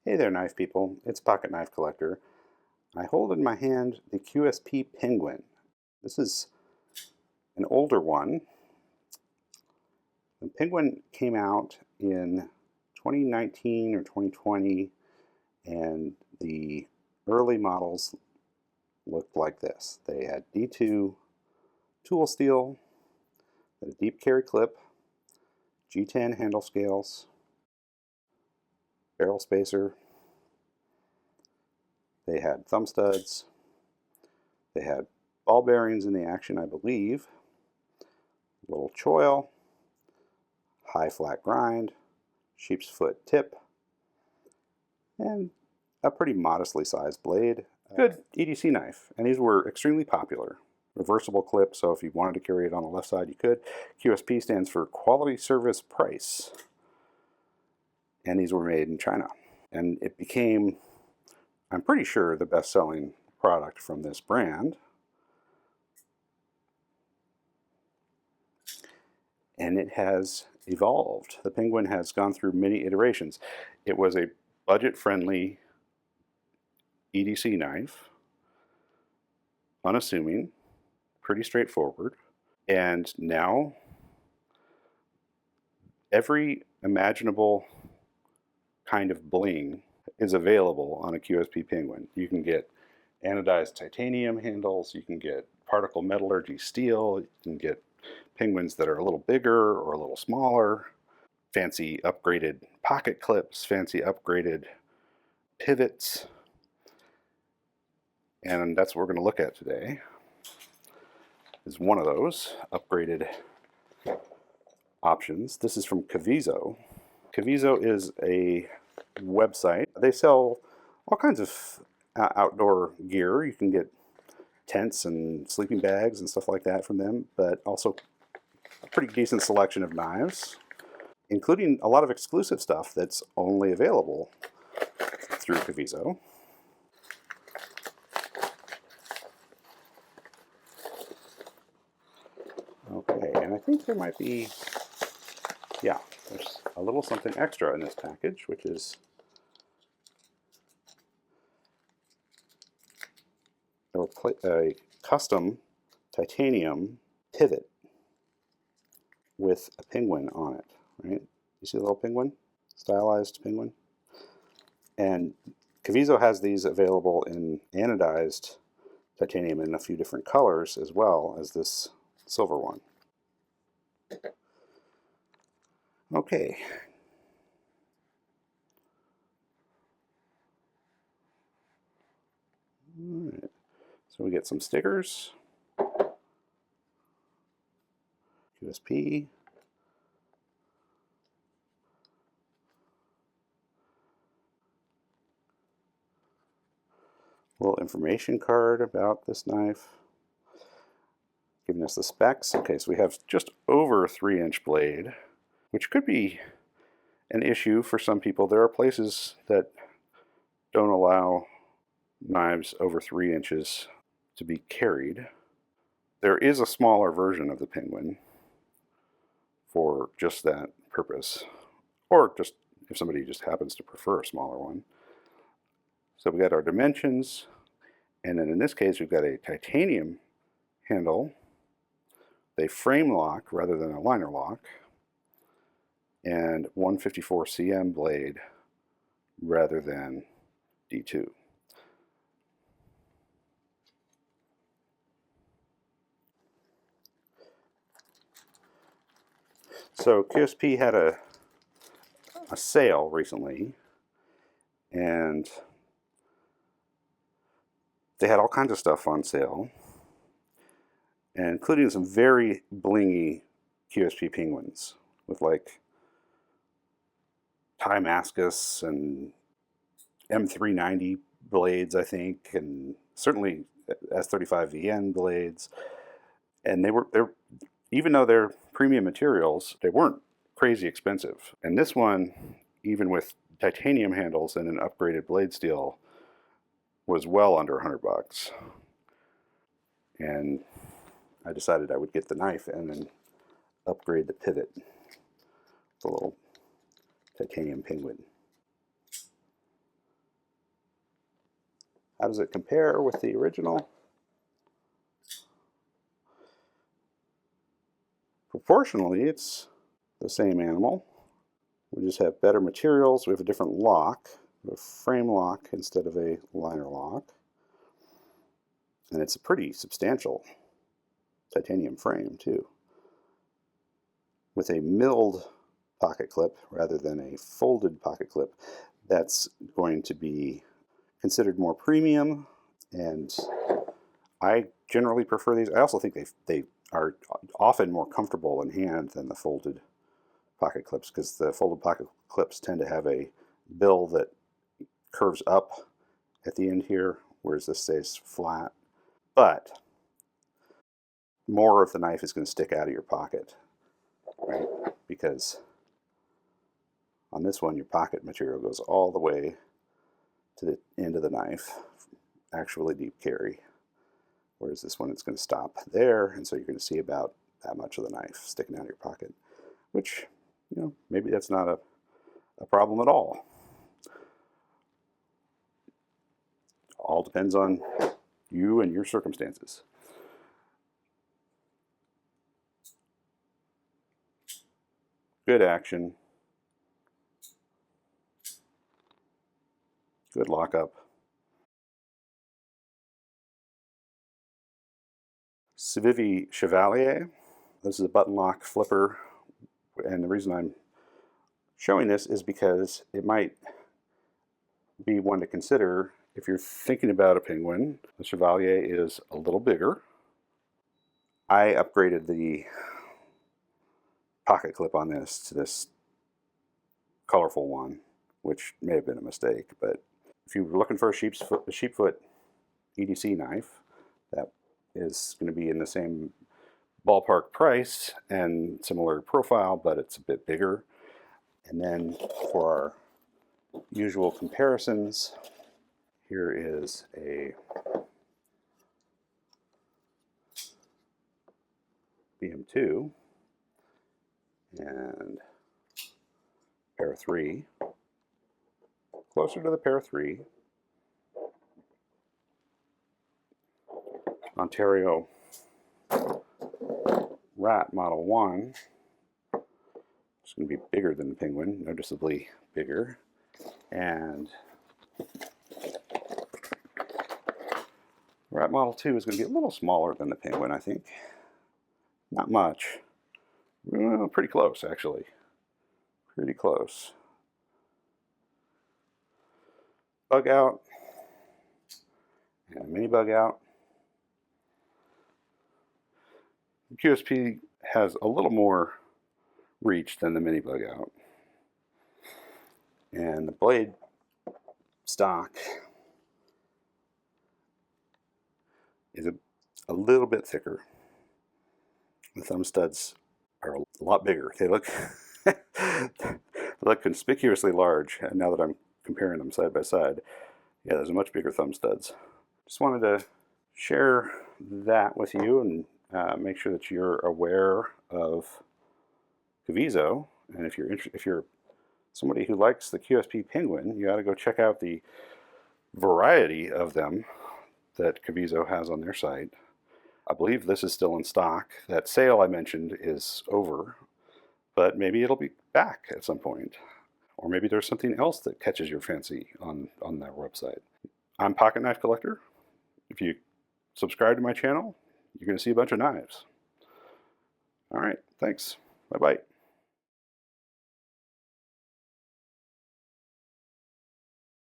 Hey there, knife people. It's Pocket Knife Collector. I hold in my hand the QSP Penguin. This is an older one. The Penguin came out in 2019 or 2020, and the early models looked like this. They had D2 tool steel, a deep carry clip, G10 handle scales, barrel spacer. They had thumb studs. They had ball bearings in the action, I believe. Little choil, high flat grind, sheep's foot tip, and a pretty modestly sized blade. Good EDC knife, and these were extremely popular. Reversible clip, so if you wanted to carry it on the left side, you could. QSP stands for Quality Service Price, and these were made in China. And it became, I'm pretty sure, the best-selling product from this brand. And it has evolved. The Penguin has gone through many iterations. It was a budget-friendly EDC knife, unassuming, pretty straightforward, and now every imaginable kind of bling is available on a QSP Penguin. You can get anodized titanium handles, you can get particle metallurgy steel, you can get penguins that are a little bigger or a little smaller, fancy upgraded pocket clips, fancy upgraded pivots, and that's what we're going to look at today. Is one of those upgraded options. This is from Kaviso. Kaviso is a website. They sell all kinds of outdoor gear. You can get tents and sleeping bags and stuff like that from them, but also a pretty decent selection of knives, including a lot of exclusive stuff that's only available through Kaviso. Okay, and I think there might be, yeah, there's a little something extra in this package, which is a custom titanium pivot with a penguin on it, right? You see the little penguin? Stylized penguin? And Kaviso has these available in anodized titanium in a few different colors, as well as this silver one. Okay. All right. So we get some stickers. QSP. A little information card about this knife, giving us the specs. Okay, so we have just over a 3-inch blade, which could be an issue for some people. There are places that don't allow knives over 3 inches to be carried. There is a smaller version of the Penguin for just that purpose, or just if somebody just happens to prefer a smaller one. So we got our dimensions, and then in this case we've got a titanium handle, a frame lock rather than a liner lock, and 154 cm blade rather than D2. So QSP had a sale recently, and they had all kinds of stuff on sale, and including some very blingy QSP Penguins with like Timascus and M390 blades, I think, and certainly S35VN blades. And they're even though they're premium materials, they weren't crazy expensive. And this one, even with titanium handles and an upgraded blade steel, was well under $100. And I decided I would get the knife and then upgrade the pivot with a little titanium penguin. How does it compare with the original? Proportionally, it's the same animal. We just have better materials. We have a different lock, a frame lock instead of a liner lock. And it's a pretty substantial titanium frame too, with a milled pocket clip rather than a folded pocket clip. That's going to be considered more premium, and I generally prefer these. I also think they are often more comfortable in hand than the folded pocket clips, because the folded pocket clips tend to have a bill that curves up at the end here, whereas this stays flat. But more of the knife is going to stick out of your pocket, right? Because on this one, your pocket material goes all the way to the end of the knife, actually deep carry. Whereas this one, it's going to stop there, and so you're going to see about that much of the knife sticking out of your pocket, which, you know, maybe that's not a problem at all. All depends on you and your circumstances. Good action. Good lockup. Civivi Chevalier. This is a button lock flipper, and the reason I'm showing this is because it might be one to consider if you're thinking about a Penguin. The Chevalier is a little bigger. I upgraded the pocket clip on this to this colorful one, which may have been a mistake, but if you were looking for a sheepfoot EDC knife, that is going to be in the same ballpark price and similar profile, but it's a bit bigger. And then for our usual comparisons, here is a BM2 and Pair 3, closer to the Pair 3. Ontario Rat Model 1. It's going to be bigger than the Penguin, noticeably bigger. And Rat Model 2 is going to be a little smaller than the Penguin, I think. Not much. Well, pretty close, actually. Pretty close. Bug out. And a mini bug out. QSP has a little more reach than the mini bug out. And the blade stock is a little bit thicker. The thumb studs are a lot bigger. They look look conspicuously large, and now that I'm comparing them side by side, yeah, there's a much bigger thumb studs. Just wanted to share that with you and make sure that you're aware of Kaviso. And if you're somebody who likes the QSP Penguin, you ought to go check out the variety of them that Kaviso has on their site. I believe this is still in stock. That sale I mentioned is over, but maybe it'll be back at some point. Or maybe there's something else that catches your fancy on their website. I'm Pocket Knife Collector. If you subscribe to my channel, you're going to see a bunch of knives. All right, thanks. Bye-bye.